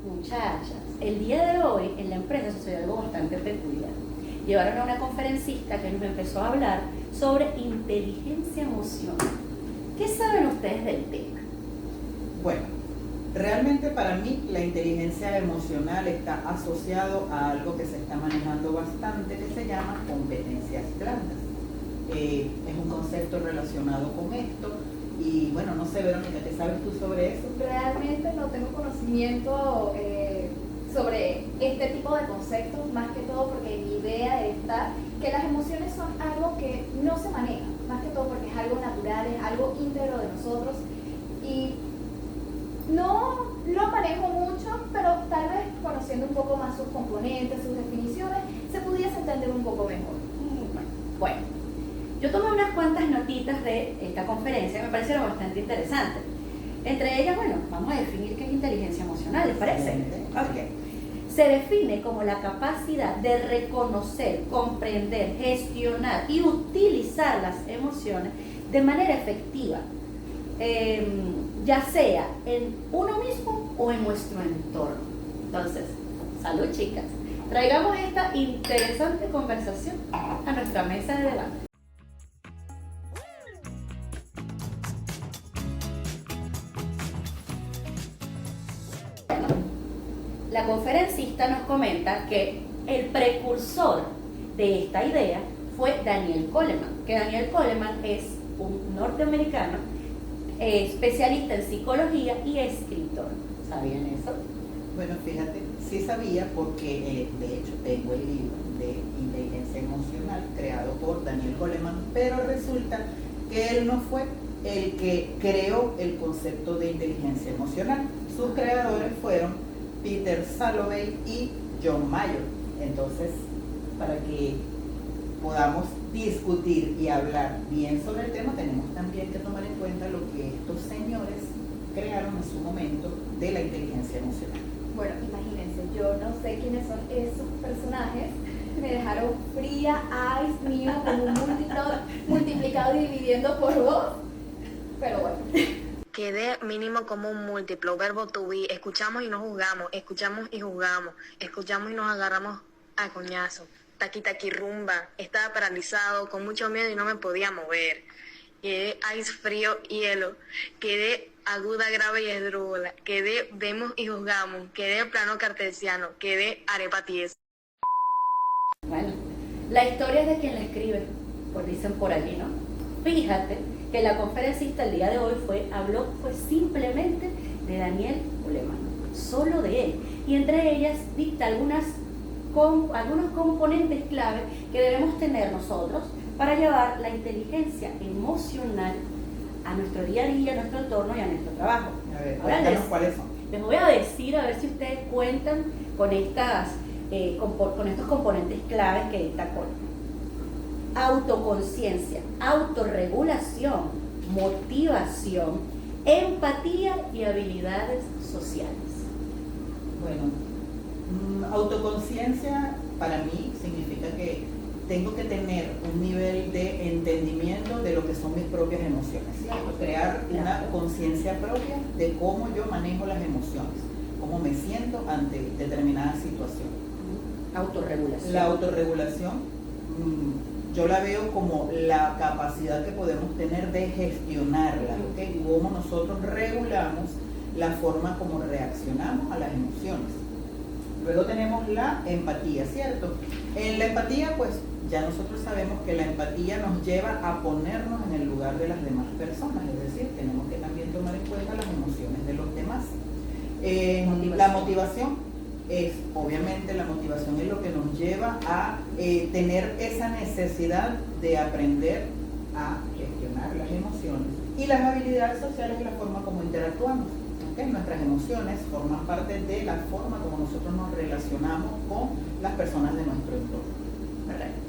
Muchachas, el día de hoy en la empresa sucedió algo bastante peculiar. Llevaron a una conferencista que nos empezó a hablar sobre inteligencia emocional. ¿Qué saben ustedes del tema? Bueno, realmente para mí la inteligencia emocional está asociado a algo que se está manejando bastante que se llama competencias blandas. Es un concepto relacionado con esto y bueno, no sé, Verónica, ¿qué sabes tú sobre eso? Realmente no tengo conocimiento sobre este tipo de conceptos, más que todo porque mi idea está que las emociones son algo que no se maneja, más que todo porque es algo natural, es algo íntegro de nosotros y no lo manejo mucho, pero tal vez conociendo un poco más sus componentes, sus definiciones, se pudiese entender un poco mejor. Bueno, yo tomé unas cuantas notitas de esta conferencia que me parecieron bastante interesantes. Entre ellas, bueno, vamos a definir qué es inteligencia emocional, ¿les parece? Ok. Se define como la capacidad de reconocer, comprender, gestionar y utilizar las emociones de manera efectiva, ya sea en uno mismo o en nuestro entorno. Entonces, salud chicas, traigamos esta interesante conversación a nuestra mesa de debate. La conferencista nos comenta que el precursor de esta idea fue Daniel Goleman, que Daniel Goleman es un norteamericano especialista en psicología y escritor. ¿Sabían eso? Bueno, fíjate, sí sabía porque de hecho tengo el libro de inteligencia emocional creado por Daniel Goleman, pero resulta que él no fue el que creó el concepto de inteligencia emocional. Sus creadores fueron Peter Salovey y John Mayer. Entonces, para que podamos discutir y hablar bien sobre el tema, tenemos también que tomar en cuenta lo que estos señores crearon en su momento de la inteligencia emocional. Bueno, imagínense, yo no sé quiénes son esos personajes, me dejaron fría, ay, mío, como un multiplicado y dividiendo por dos, pero bueno. Quede mínimo como un múltiplo, verbo to be, escuchamos y no juzgamos, escuchamos y juzgamos, escuchamos y nos agarramos a coñazo. Taqui taqui rumba, estaba paralizado, con mucho miedo y no me podía mover. Quedé ice frío, hielo, quedé aguda, grave y esdrújula, quedé vemos y juzgamos, quedé plano cartesiano, quedé arepa tiesa. Bueno, la historia es de quien la escribe, pues dicen por allí, ¿no? Fíjate que la conferencista el día de hoy habló simplemente de Daniel Goleman, solo de él, y entre ellas dicta algunos componentes clave que debemos tener nosotros para llevar la inteligencia emocional a nuestro día a día, a nuestro entorno y a nuestro trabajo. A ver, Ahora ¿cuáles son? Les voy a decir, a ver si ustedes cuentan con con estos componentes claves que dicta Goleman. Autoconciencia, autorregulación, motivación, empatía y habilidades sociales. Bueno, autoconciencia para mí significa que tengo que tener un nivel de entendimiento de lo que son mis propias emociones, ¿cierto? Crear una conciencia propia de cómo yo manejo las emociones, cómo me siento ante determinada situación. Autorregulación. La autorregulación, yo la veo como la capacidad que podemos tener de gestionarla, ¿okay? Cómo nosotros regulamos la forma como reaccionamos a las emociones. Luego tenemos la empatía, ¿cierto? En la empatía, pues ya nosotros sabemos que la empatía nos lleva a ponernos en el lugar de las demás personas, es decir, tenemos que también tomar en cuenta las emociones de los demás. La motivación obviamente la motivación es lo que nos lleva a tener esa necesidad de aprender a gestionar las emociones. Y las habilidades sociales es la forma como interactuamos. ¿Okay? Nuestras emociones forman parte de la forma como nosotros nos relacionamos con las personas de nuestro entorno. Correcto.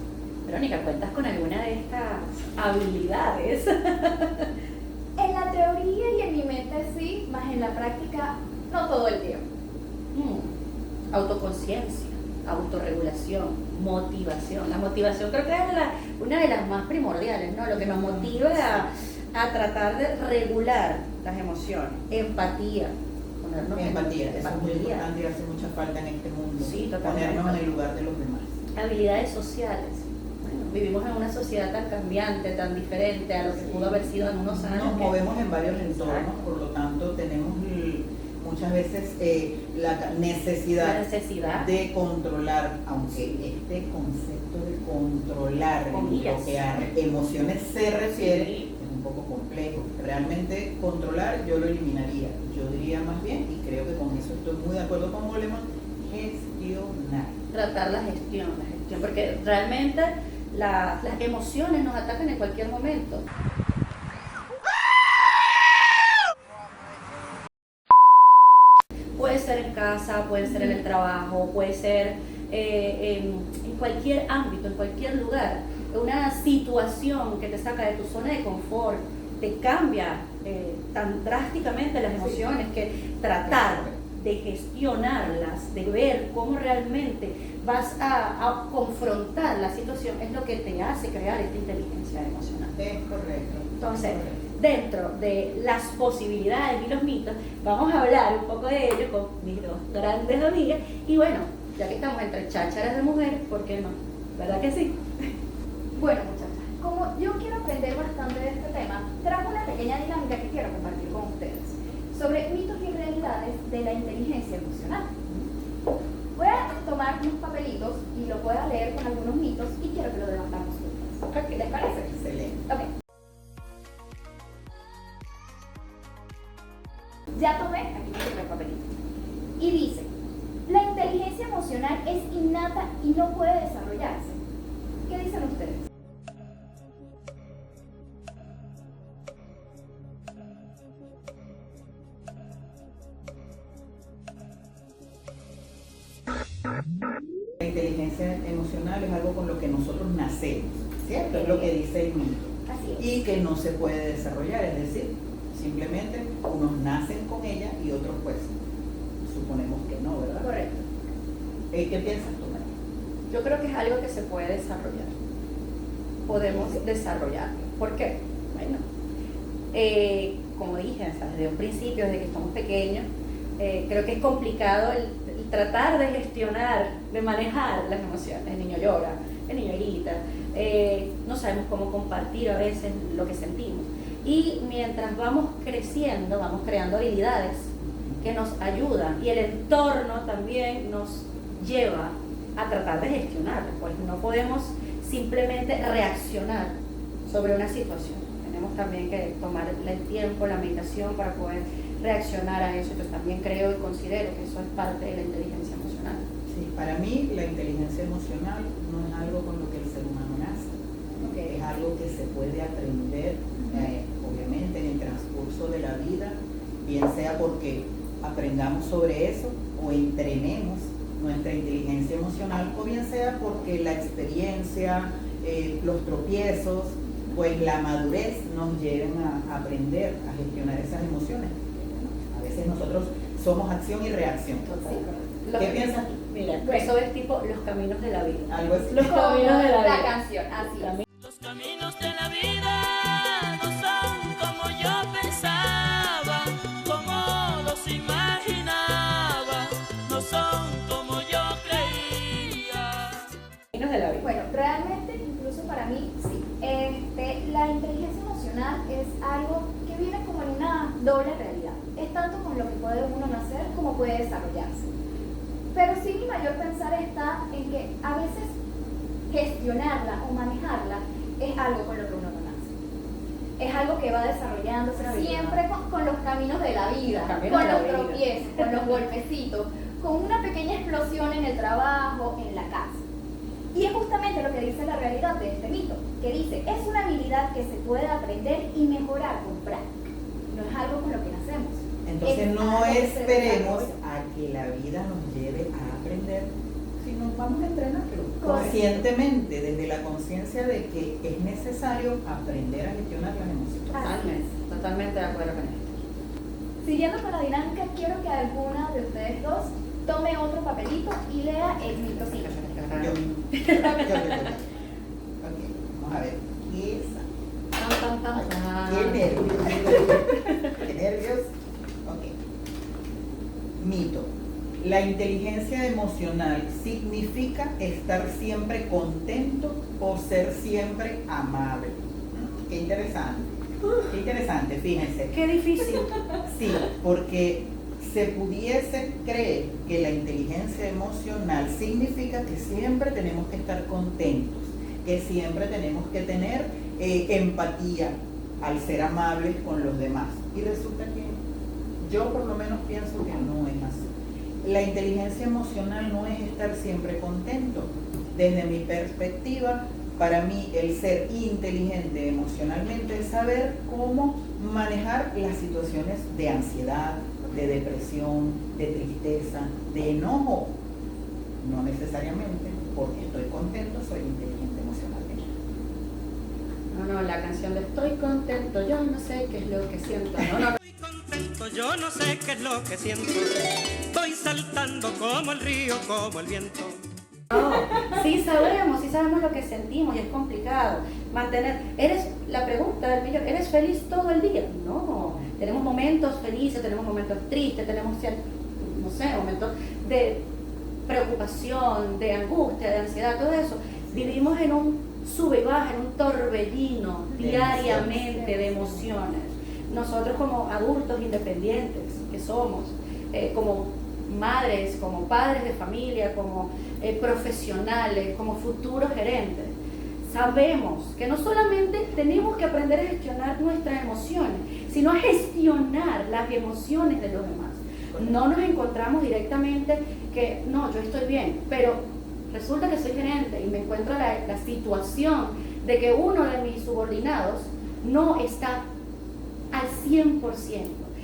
Verónica, ¿cuentas con alguna de estas habilidades? En la teoría y en mi mente sí, más en la práctica no todo el tiempo. Autoconciencia, autorregulación, motivación. La motivación creo que es una de las más primordiales, ¿no? Lo que nos motiva a tratar de regular las emociones. Empatía, ponernos Empatía, eso es muy empatía. importante y hace mucha falta en este mundo. Sí, totalmente. Ponernos en el lugar de los demás. Habilidades sociales. Bueno, vivimos en una sociedad tan cambiante, tan diferente a lo que pudo haber sido en unos años. Nos que- movemos en varios entornos, Exacto. por lo tanto tenemos muchas veces la necesidad La necesidad. de controlar, aunque este concepto de controlar, Comillas. bloquear emociones se refiere, Sí. es un poco complejo. Realmente controlar yo lo eliminaría. Yo diría más bien, y creo que con eso estoy muy de acuerdo con Goleman, gestionar. Tratar la gestión, porque realmente las emociones nos atacan en cualquier momento. Puede ser en casa, puede ser en el trabajo, puede ser en cualquier ámbito, en cualquier lugar. Una situación que te saca de tu zona de confort, te cambia tan drásticamente las emociones que tratar de gestionarlas, de ver cómo realmente vas a confrontar la situación, es lo que te hace crear esta inteligencia emocional. Es correcto. Entonces, es correcto. dentro de las posibilidades y los mitos, vamos a hablar un poco de ello con mis dos grandes amigas. Y bueno, ya que estamos entre chácharas de mujeres, ¿por qué no? ¿Verdad que sí? Bueno, muchachas, como yo quiero aprender bastante de este tema, trajo una pequeña dinámica que quiero compartir con ustedes sobre mitos y realidades de la inteligencia emocional. Voy a tomar unos papelitos y lo voy a leer con algunos mitos y quiero que lo debatamos juntas. ¿Qué les parece? Excelente. Ok. Ya tomé, aquí mi primer papelito. Y dice, la inteligencia emocional es innata y no puede desarrollarse. ¿Qué dicen ustedes? La inteligencia emocional es algo con lo que nosotros nacemos, ¿cierto? Es lo que dice el mito. Así es. Y que no se puede desarrollar, es decir, simplemente unos nacen con ella y otros pues suponemos que no, ¿verdad? Correcto. ¿Qué piensas tú, María? Yo creo que es algo que se puede desarrollar. Podemos desarrollarlo. ¿Por qué? Bueno, como dije, o sea, desde un principio, desde que estamos pequeños, creo que es complicado el tratar de gestionar, de manejar las emociones. El niño llora, el niño grita, no sabemos cómo compartir a veces lo que sentimos. Y mientras vamos creciendo, vamos creando habilidades que nos ayudan y el entorno también nos lleva a tratar de gestionarlo, pues no podemos simplemente reaccionar sobre una situación. Tenemos también que tomar el tiempo, la meditación para poder reaccionar a eso. Yo también creo y considero que eso es parte de la inteligencia emocional. Sí, para mí la inteligencia emocional no es algo con lo que el ser humano nace, es algo que se puede aprender, obviamente en el transcurso de la vida, bien sea porque aprendamos sobre eso o entrenemos nuestra inteligencia emocional, o bien sea porque la experiencia, los tropiezos, pues la madurez nos lleven a aprender a gestionar esas emociones. A veces nosotros somos acción y reacción. ¿Qué piensas tú? Mira, Bueno. eso es tipo los caminos de la vida. Algo así. Los caminos de la vida. canción, así es. Los caminos de la vida no son como yo pensaba, como los imaginaba, no son como yo creía. Caminos de la vida. Bueno, realmente, incluso para mí, sí. La inteligencia emocional es algo que viene como en una doble realidad. Es tanto con lo que puede uno nacer como puede desarrollarse. Pero sí mi mayor pensar está en que a veces gestionarla o manejarla es algo con lo que uno no nace. Es algo que va desarrollándose Una habilidad. siempre con los caminos de la vida, Caminos con de la los vida. tropiezos, con los golpecitos, con una pequeña explosión en el trabajo, en la casa. Y es justamente lo que dice la realidad de este mito, que dice, es una habilidad que se puede aprender y mejorar con práctica. No es algo con lo que nacemos. Entonces Es no algo que se esperemos desarrolla. a que la vida nos lleve a aprender, sino vamos a entrenarlo Correcto. conscientemente, desde la conciencia de que es necesario aprender a gestionar las emociones. Totalmente de acuerdo con esto. Siguiendo con la dinámica, quiero que alguna de ustedes dos tome otro papelito y lea el mito siguiente. Yo. Ok, vamos a ver. ¿Qué es? Tan, tan, tan, tan. ¡Qué nervios! ¡Qué nervios! Ok. Mito. La inteligencia emocional significa estar siempre contento o ser siempre amable. Qué interesante, fíjense. Qué difícil. Sí, porque se pudiese creer que la inteligencia emocional significa que siempre tenemos que estar contentos, que siempre tenemos que tener empatía al ser amables con los demás. Y resulta que yo por lo menos pienso que no es así. La inteligencia emocional no es estar siempre contento. Desde mi perspectiva, para mí el ser inteligente emocionalmente es saber cómo manejar las situaciones de ansiedad, de depresión, de tristeza, de enojo. No necesariamente porque estoy contento soy inteligente emocionalmente. No, la canción de Estoy contento, yo no sé qué es lo que siento. No. Estoy contento, yo no sé qué es lo que siento. Estoy saltando como el río, como el viento. No, sí sabemos lo que sentimos y es complicado mantener. La pregunta del millón, ¿eres feliz todo el día? No, tenemos momentos felices, tenemos momentos tristes, tenemos, no sé, momentos de preocupación, de angustia, de ansiedad, todo eso. Vivimos en un sube y baja, en un torbellino diariamente de emociones. Nosotros como adultos independientes que somos, como madres, como padres de familia, como profesionales, como futuros gerentes, sabemos que no solamente tenemos que aprender a gestionar nuestras emociones, sino a gestionar las emociones de los demás. No nos encontramos directamente que, no, yo estoy bien, pero resulta que soy gerente y me encuentro la situación de que uno de mis subordinados no está al 100%.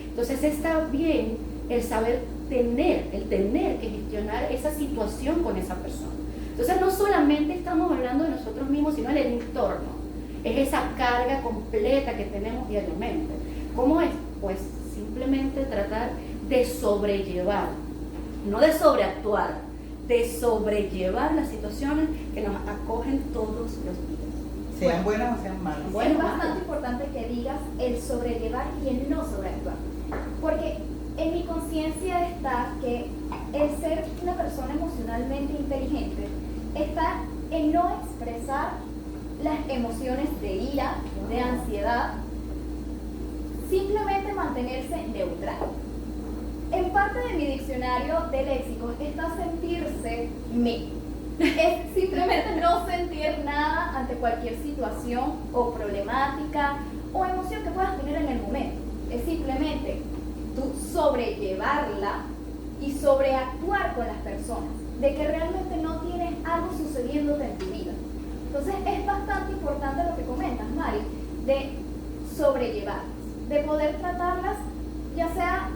Entonces está bien el tener que gestionar esa situación con esa persona. Entonces no solamente estamos hablando de nosotros mismos, sino del entorno. Es esa carga completa que tenemos diariamente. ¿Cómo es? Pues simplemente tratar de sobrellevar, no de sobreactuar, de sobrellevar las situaciones que nos acogen todos los días. Sean buenas o sean malas. Es bastante importante que digas el sobrellevar y el no sobreactuar. Porque en mi conciencia está que el ser una persona emocionalmente inteligente está en no expresar las emociones de ira, de ansiedad, simplemente mantenerse neutral. En parte de mi diccionario de léxicos está sentirse me. Es simplemente no sentir nada ante cualquier situación o problemática o emoción que puedas tener en el momento. Es simplemente tú sobrellevarla y sobreactuar con las personas, de que realmente no tienes algo sucediéndote en tu vida. Entonces es bastante importante lo que comentas, Mari, de sobrellevarlas, de poder tratarlas ya sea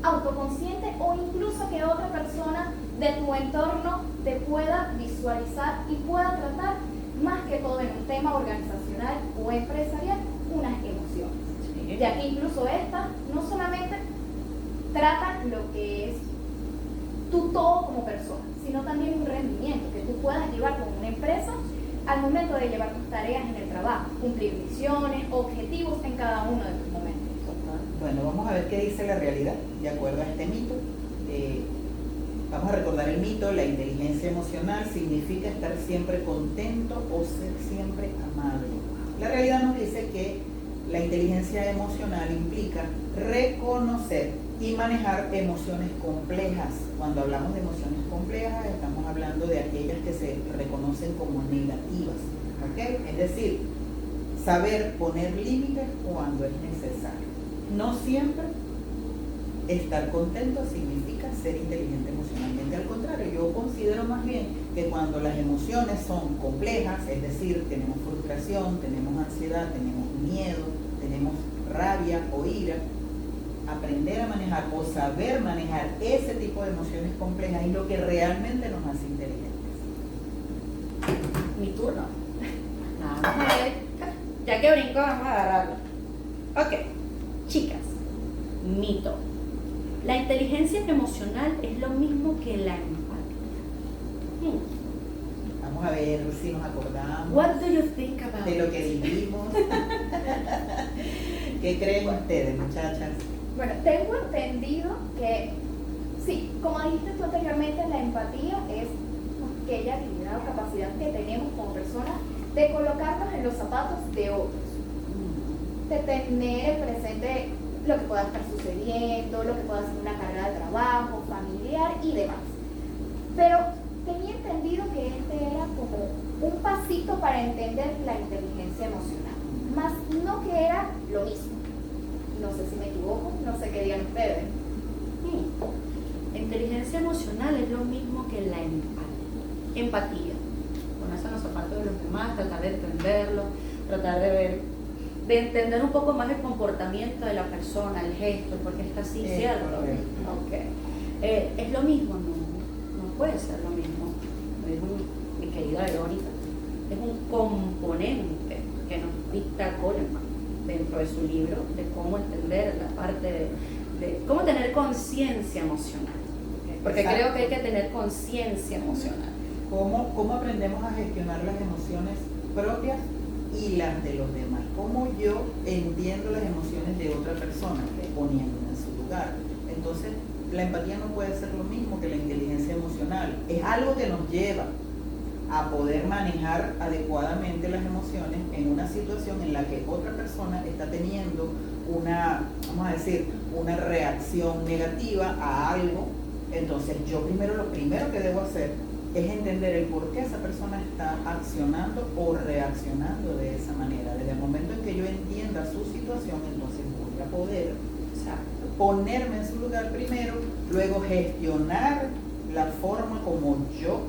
autoconsciente o incluso que otra persona de tu entorno te pueda visualizar y pueda tratar más que todo en un tema organizacional o empresarial unas emociones, ya que incluso estas no solamente tratan lo que es tu todo como persona, sino también un rendimiento que tú puedas llevar como una empresa al momento de llevar tus tareas en el trabajo, cumplir misiones, objetivos en cada uno de tus momentos. Bueno, vamos a ver qué dice la realidad de acuerdo a este mito. Vamos a recordar el mito. La inteligencia emocional significa estar siempre contento o ser siempre amable. La realidad nos dice que la inteligencia emocional implica reconocer y manejar emociones complejas. Cuando hablamos de emociones complejas estamos hablando de aquellas que se reconocen como negativas, ¿ok? Es decir, saber poner límites cuando es necesario. No siempre estar contento significa ser inteligente emocionalmente. Al contrario, yo considero más bien que cuando las emociones son complejas, es decir, tenemos frustración, tenemos ansiedad, tenemos miedo, tenemos rabia o ira, aprender a manejar o saber manejar ese tipo de emociones complejas es lo que realmente nos hace inteligentes. Mi turno. Vamos a ver. Ya que brinco, vamos a agarrarlo. Ok, chicas, mito. La inteligencia emocional es lo mismo que la empatía. Vamos a ver si nos acordamos What do you think about de lo que dijimos. ¿Qué creen ustedes, muchachas? Bueno, tengo entendido que sí, como dijiste tú anteriormente, la empatía es aquella habilidad o capacidad que tenemos como personas de colocarnos en los zapatos de otros, de tener presente lo que pueda estar sucediendo, lo que pueda ser una carga de trabajo, familiar y demás. Pero tenía entendido que este era como un pasito para entender la inteligencia emocional, más no que era lo mismo. No sé si me equivoco, no sé qué digan ustedes. La inteligencia emocional es lo mismo que la empatía. Ponerse en los zapatos de los demás, tratar de entenderlo, tratar de ver, de entender un poco más el comportamiento de la persona, el gesto, porque está así, ¿cierto? Okay. ¿Es lo mismo? No puede ser lo mismo. Mi querida Verónica, es un componente que nos dicta Goleman dentro de su libro de cómo entender la parte de cómo tener conciencia emocional. Porque Exacto. creo que hay que tener conciencia emocional. ¿Cómo aprendemos a gestionar las emociones propias y las de los demás? ¿Cómo yo entiendo las emociones de otra persona, poniéndome en su lugar? Entonces, la empatía no puede ser lo mismo que la inteligencia emocional. Es algo que nos lleva a poder manejar adecuadamente las emociones en una situación en la que otra persona está teniendo una, vamos a decir, una reacción negativa a algo. Entonces yo lo primero que debo hacer es entender el por qué esa persona está accionando o reaccionando de esa manera. Desde el momento en que yo entienda su situación, entonces voy a poder ponerme en su lugar primero, luego gestionar la forma como yo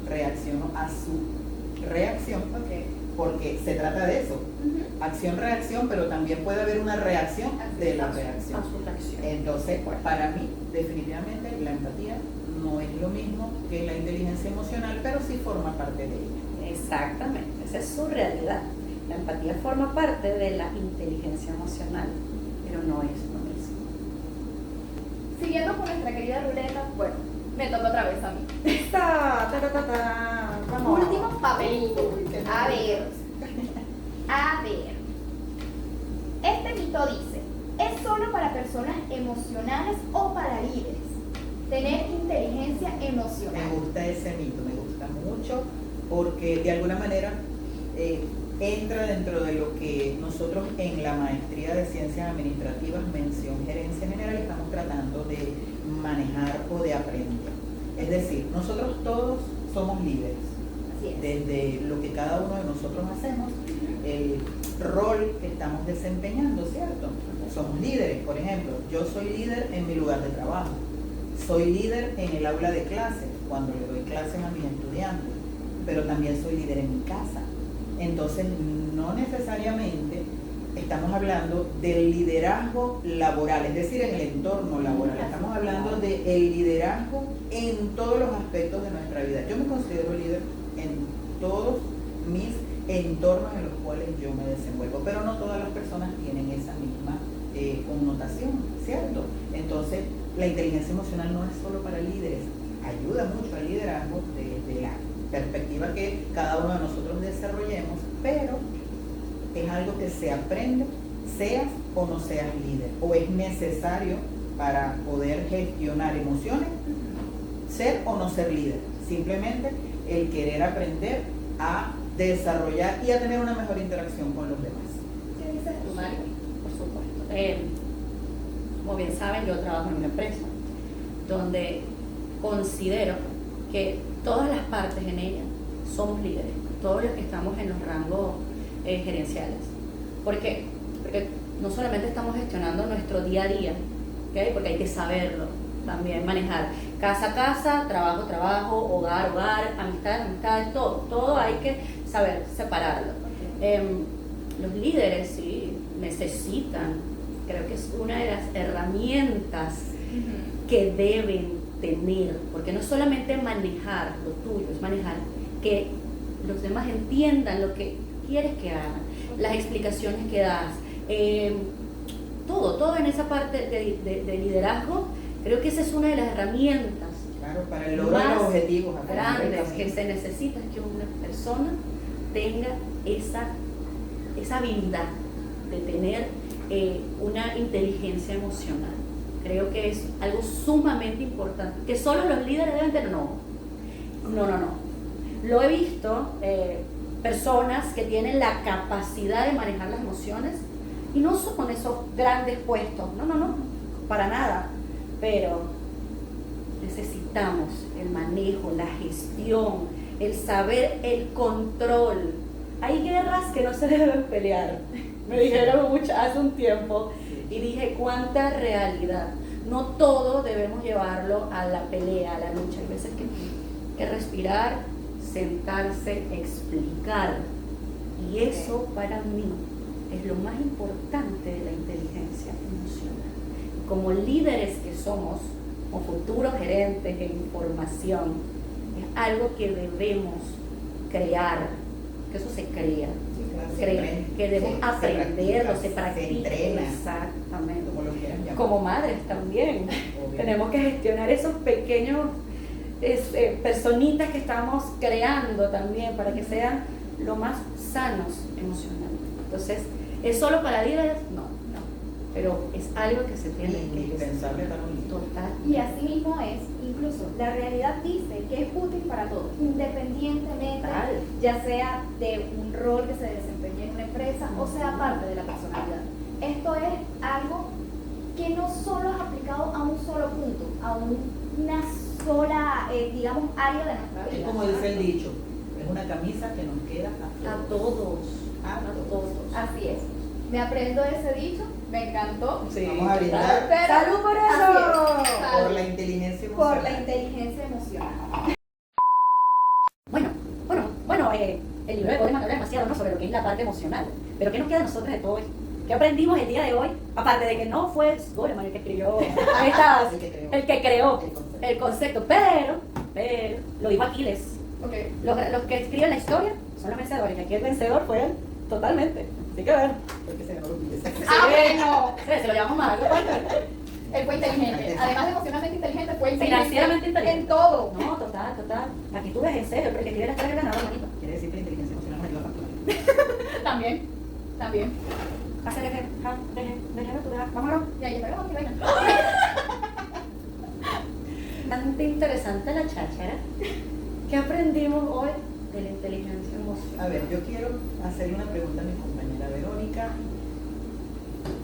reacciono a su reacción, porque se trata de eso, acción-reacción, pero también puede haber una reacción de la reacción. Entonces, para mí, definitivamente, la empatía no es lo mismo que la inteligencia emocional, pero sí forma parte de ella. Exactamente, esa es su realidad. La empatía forma parte de la inteligencia emocional, pero no es lo mismo. Siguiendo con nuestra querida ruleta, bueno, me toca otra vez a mí. Vamos. Último papelito. A ver. Este mito dice, ¿es solo para personas emocionales o para líderes tener inteligencia emocional? Me gusta ese mito, me gusta mucho, porque de alguna manera entra dentro de lo que nosotros en la maestría de Ciencias Administrativas, mención Gerencia General, estamos tratando de manejar o de aprender. Es decir, nosotros todos somos líderes. Así es. Desde lo que cada uno de nosotros hacemos, el rol que estamos desempeñando, ¿cierto? Somos líderes, por ejemplo, yo soy líder en mi lugar de trabajo, soy líder en el aula de clases, cuando le doy clases a mis estudiantes, pero también soy líder en mi casa. Entonces, no necesariamente estamos hablando del liderazgo laboral, es decir, en el entorno laboral, estamos hablando del liderazgo en todos los aspectos de nuestra vida. Yo me considero líder en todos mis entornos en los cuales yo me desenvuelvo, pero no todas las personas tienen esa misma connotación, ¿cierto? Entonces, la inteligencia emocional no es solo para líderes, ayuda mucho al liderazgo desde la perspectiva que cada uno de nosotros desarrollemos, pero es algo que se aprende, seas o no seas líder, o es necesario para poder gestionar emociones, ser o no ser líder. Simplemente el querer aprender a desarrollar y a tener una mejor interacción con los demás. ¿Qué dices tú, Mario? Por supuesto. Como bien saben, yo trabajo en una empresa donde considero que todas las partes en ella somos líderes, todos los que estamos en los rangos gerenciales. ¿Por qué? Porque no solamente estamos gestionando nuestro día a día, ¿okay? Porque hay que saberlo también manejar. Casa a casa, trabajo, trabajo, hogar, hogar, amistades, amistades, todo hay que saber separarlo. Los líderes sí necesitan, creo que es una de las herramientas que deben tener, porque no es solamente manejar lo tuyo, es manejar que los demás entiendan lo que quieres que hagan, las explicaciones que das, todo en esa parte de liderazgo. Creo que esa es una de las herramientas, claro, para el logro de los objetivos grandes que se necesita, es que una persona tenga esa habilidad de tener una inteligencia emocional. Creo que es algo sumamente importante, que solo los líderes deben tener. No. Lo he visto, personas que tienen la capacidad de manejar las emociones y no son esos grandes puestos, no, para nada, pero necesitamos el manejo, la gestión, el saber, el control. Hay guerras que no se deben pelear, me dijeron mucho hace un tiempo y dije, cuánta realidad. No todo debemos llevarlo a la pelea, a la lucha. Hay veces que respirar, sentarse, explicar. Y eso para mí es lo más importante de la inteligencia emocional. Como líderes que somos, o futuros gerentes de información, es algo que debemos crear, que eso se crea, que debemos aprenderlo, se practica, entrena, exactamente, como lo quieran llamar. Como madres también, Obvio. tenemos que gestionar esos pequeños personitas que estamos creando también para que sean lo más sanos emocionalmente. Entonces, ¿es solo para líderes? No, pero es algo que se tiene que indispensable para un líder. total. Y así mismo es, incluso la realidad dice que es útil para todos, independientemente, Total. ya sea de un rol que se desempeñe en una empresa o sea parte de la personalidad. Esto es algo que no solo es aplicado a un solo punto, a una sola, digamos, área de nuestra Es vida. como dice el dicho, es una camisa que nos queda A todos. A todos. Así es. Me aprendo ese dicho, me encantó. Sí, Vamos a brindar. total. Pero- ¡Salud por Así eso! es. Por Salud. la inteligencia Por emocional. la inteligencia emocional. Bueno, el libro de Goleman habla demasiado, ¿no?, sobre lo que es la parte emocional. Pero ¿qué nos queda a nosotros de todo esto? ¿Qué aprendimos el día de hoy? Aparte de que no fue Goleman el que escribió el que creó el concepto, pero lo dijo Aquiles. Ok. Los que escriben la historia son los vencedores, y aquí el vencedor fue él, totalmente. Así que ver. Porque se ganó los billetes. Bueno. Se lo llevamos mal. Él fue inteligente. Además de emocionalmente inteligente, fue inteligente Financieramente inteligente. en todo. No, total. Aquí tú ves en serio, pero el que escribe la historia es el ganador, bonito. Quiere decir que la inteligencia emocional nos ayuda a facturar. También. Déjame tú, vámonos. Y ahí está grabando mi vaina. Bastante interesante la cháchara. ¿Qué aprendimos hoy de la inteligencia emocional? A ver, yo quiero hacerle una pregunta a mi compañera Verónica.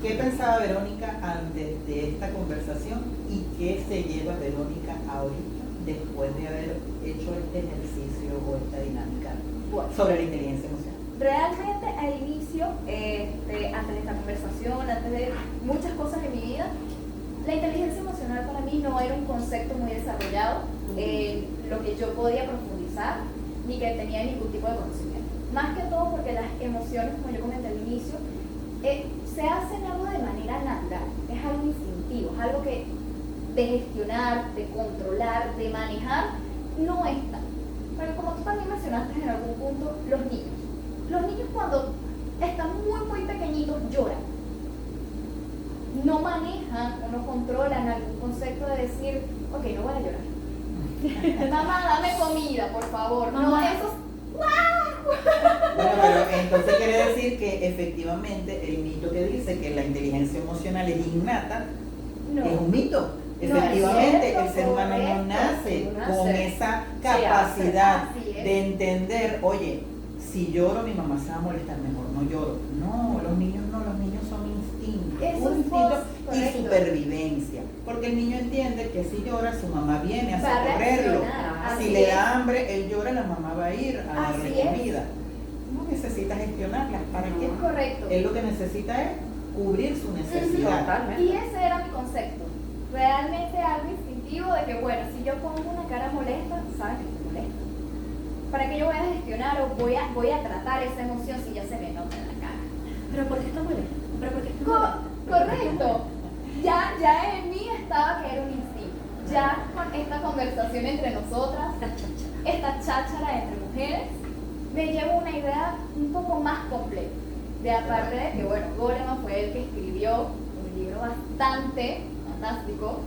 ¿Qué pensaba Verónica antes de esta conversación y qué se lleva Verónica ahorita después de haber hecho este ejercicio o esta dinámica Bueno. sobre la inteligencia emocional? Realmente al inicio, antes de esta conversación, antes de muchas cosas en mi vida, la inteligencia emocional para mí no era un concepto muy desarrollado, lo que yo podía profundizar, ni que tenía ningún tipo de conocimiento. Más que todo porque las emociones, como yo comenté al inicio, se hacen algo de manera natural, es algo instintivo, es algo que de gestionar, de controlar, de manejar, no es tan. Pero como tú también mencionaste en algún punto, los niños cuando están muy pequeñitos lloran. No manejan o no controlan algún concepto de decir, ok, no voy a llorar. Mamá, dame comida, por favor. No, Mamá. eso Bueno, pero entonces quiere decir que efectivamente el mito que dice que la inteligencia emocional es innata no. es un mito. No es Efectivamente, cierto, el ser humano no correcto, nace no con nace. esa Se capacidad hace, así es. de entender, oye, si lloro mi mamá se va a molestar, mejor no lloro. No, los niños son instintos, Eso un es instinto y correcto. supervivencia. Porque el niño entiende que si llora su mamá viene a Va a socorrerlo. reaccionar, Si así le es. da hambre, él llora, la mamá va a ir a darle Así es. comida. No necesita gestionarlas. ¿Para qué? Es correcto. Él lo que necesita es cubrir su necesidad. Totalmente. Y ese era mi concepto. Realmente algo instintivo de que, bueno, si yo pongo una cara molesta, sabes que estoy molesta. ¿Para qué yo voy a gestionar o voy a tratar esa emoción si ya se me nota en la cara? ¿Pero por qué está molesta? ¿Pero por qué está molesta? Correcto. Ya en mí estaba que era un instinto. Ya con esta conversación entre nosotras, La cháchara. esta cháchara entre mujeres, me llevo una idea un poco más completa. De aparte de que, bueno, Goleman fue el que escribió un libro bastante fantástico,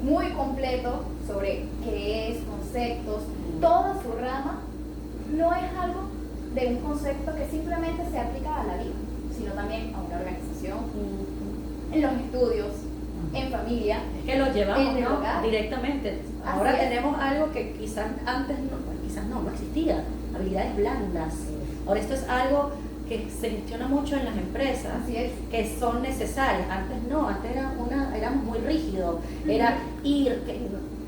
muy completo sobre qué es, conceptos, toda su rama. No es algo de un concepto que simplemente se aplica a la vida, sino también a una organización, en los estudios, en familia. Es que lo llevamos, En el ¿no? hogar. Directamente. Así Ahora es. tenemos algo que quizás antes no, bueno, quizás no existía, habilidades blandas. Ahora esto es algo que se gestiona mucho en las empresas, Así es. que son necesarias. Antes no, antes éramos muy rígidos, era ir,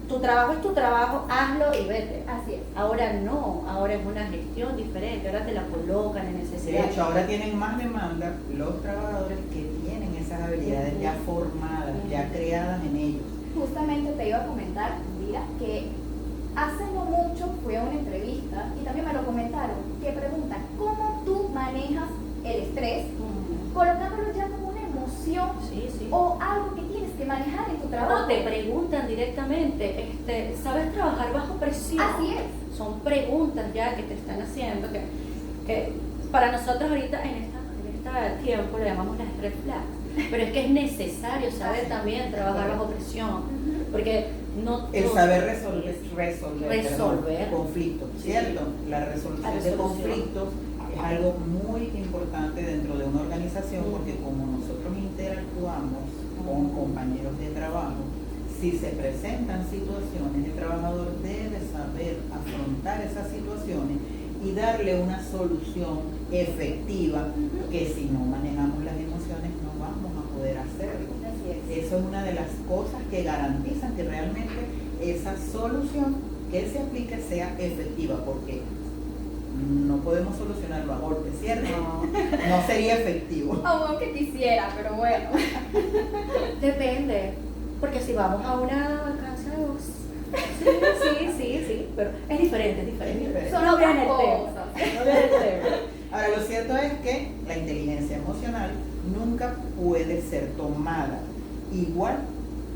tu trabajo es tu trabajo, hazlo y vete. Así es. Ahora no, ahora es una gestión diferente, ahora te la colocan en De necesidad. hecho, ahora tienen más demanda los trabajadores que tienen esas habilidades ya formadas, ya creadas en ellos. Justamente te iba a comentar, mira, que hace no mucho fui a una entrevista y también me lo comentaron, que preguntan, ¿cómo tú manejas el estrés? Colocándolo ya como una emoción Sí, sí. o algo que tienes que manejar en tu trabajo. O te preguntan directamente, ¿sabes trabajar bajo presión? Así es. Son preguntas ya que te están haciendo que para nosotros ahorita en este tiempo le llamamos las red flags, pero es que es necesario saber también trabajar bajo presión, porque no El todo- saber resolver Resolver. conflictos, Sí. ¿cierto? La resolución La de resolución. conflictos es algo muy importante dentro de una organización porque como nosotros interactuamos con compañeros de trabajo, si se presentan situaciones, el trabajador debe saber afrontar esas situaciones y darle una solución efectiva que si no manejamos las emociones no vamos a poder hacerlo. Así es. Eso es una de las cosas que garantizan que realmente esa solución que se aplique sea efectiva, porque no podemos solucionarlo a golpe, ¿cierto? No sería efectivo. Aunque quisiera, pero bueno. Depende, porque si vamos a una alcance de voz, sí, pero es diferente, es diferente. Son No viene el otras tema, cosas. no viene el tema. Ahora, lo cierto es que la inteligencia emocional nunca puede ser tomada igual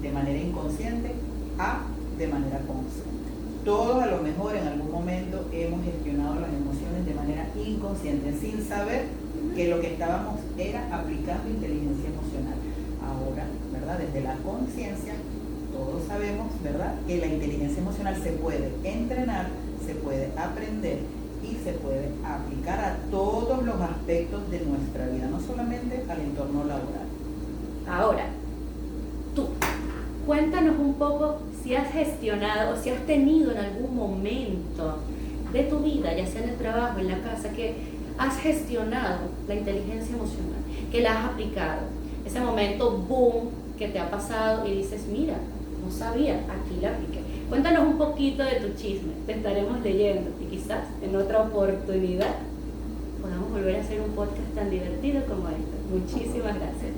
de manera inconsciente a de manera consciente. Todos a lo mejor en algún momento hemos gestionado las emociones de manera inconsciente, sin saber que lo que estábamos era aplicando inteligencia emocional. Ahora, ¿verdad? Desde la conciencia, todos sabemos, ¿verdad?, que la inteligencia emocional se puede entrenar, se puede aprender y se puede aplicar a todos los aspectos de nuestra vida, no solamente al entorno laboral. Ahora, tú, cuéntanos un poco si has gestionado o si has tenido en algún momento de tu vida, ya sea en el trabajo, en la casa, que has gestionado la inteligencia emocional, que la has aplicado. Ese momento, boom, que te ha pasado y dices, mira, no sabía, aquí la apliqué. Cuéntanos un poquito de tu chisme, te estaremos leyendo y quizás en otra oportunidad podamos volver a hacer un podcast tan divertido como este. Muchísimas gracias.